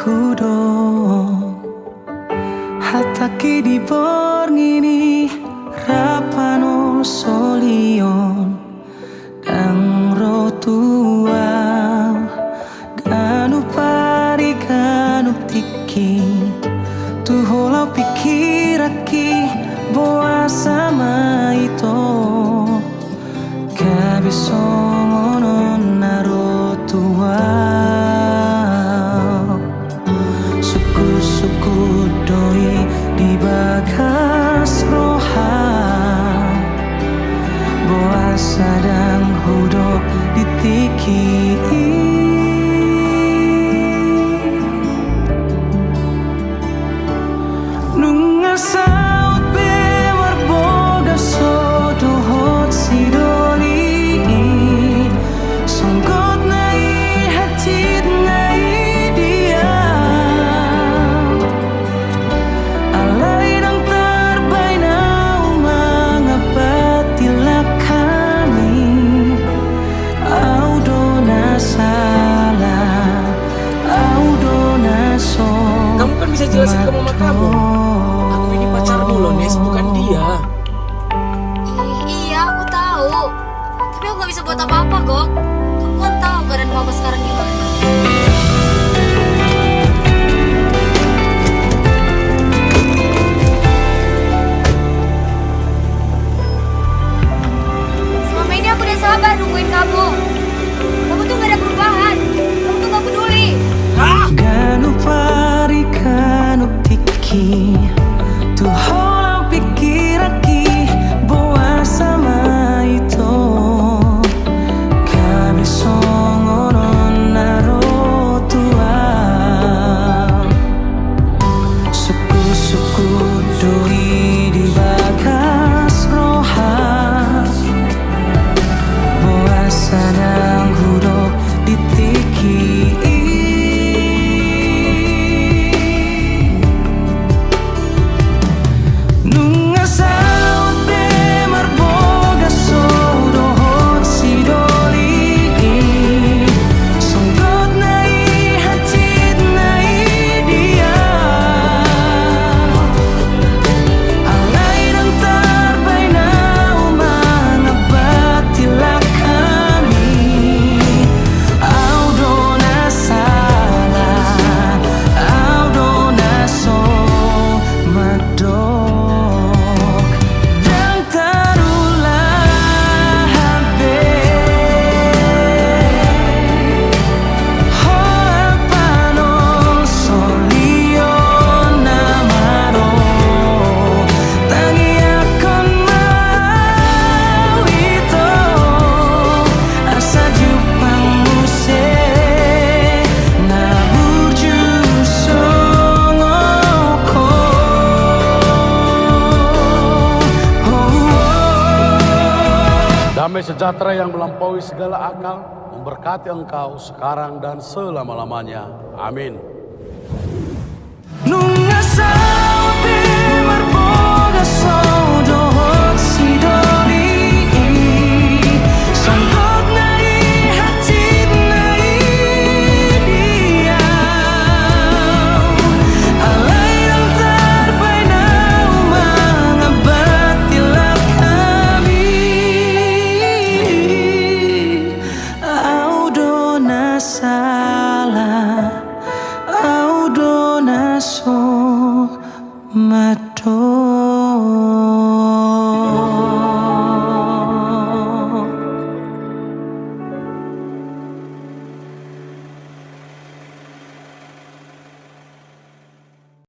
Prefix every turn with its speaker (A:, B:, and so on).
A: hudok hataki di borngini rapano solion dang rotua ganu pari ganu tiki tu holau pikiraki boa sama itu kabisongono narotua suku-suku doi di bagas roha boa sadang hudok ditiki nunga saut bewar boga sodohot sidoli songgot nai hatid nai dia alay nang tarbay na mga batilak kami audo na salah audo na so.
B: Kamu kan bisa jelasin ke mama kamu. Aku ini pacarmu loh, Nes, bukan dia.
C: Iya, aku tahu. Tapi aku gak bisa buat apa-apa, Gok. Kamu kan tahu keadaan mama sekarang gimana. Selama ini aku udah sabar nungguin kamu. Kamu tuh gak ada perubahan. Kamu tuh gak peduli.
A: Ganu pari ganu tiki tu holau pikiraki boa sama itu kami songono narotua suku-suku doi di bagas roha boa sadang hudok ditiki
D: Damai sejahtera yang melampaui segala akal memberkati engkau sekarang dan selama-lamanya. Amin.
A: Nunga saut bewar boga sodohot sidoli songgot nai hatid nai dia alay nang tarbay na mga batilak kami audo na salah audo na so mato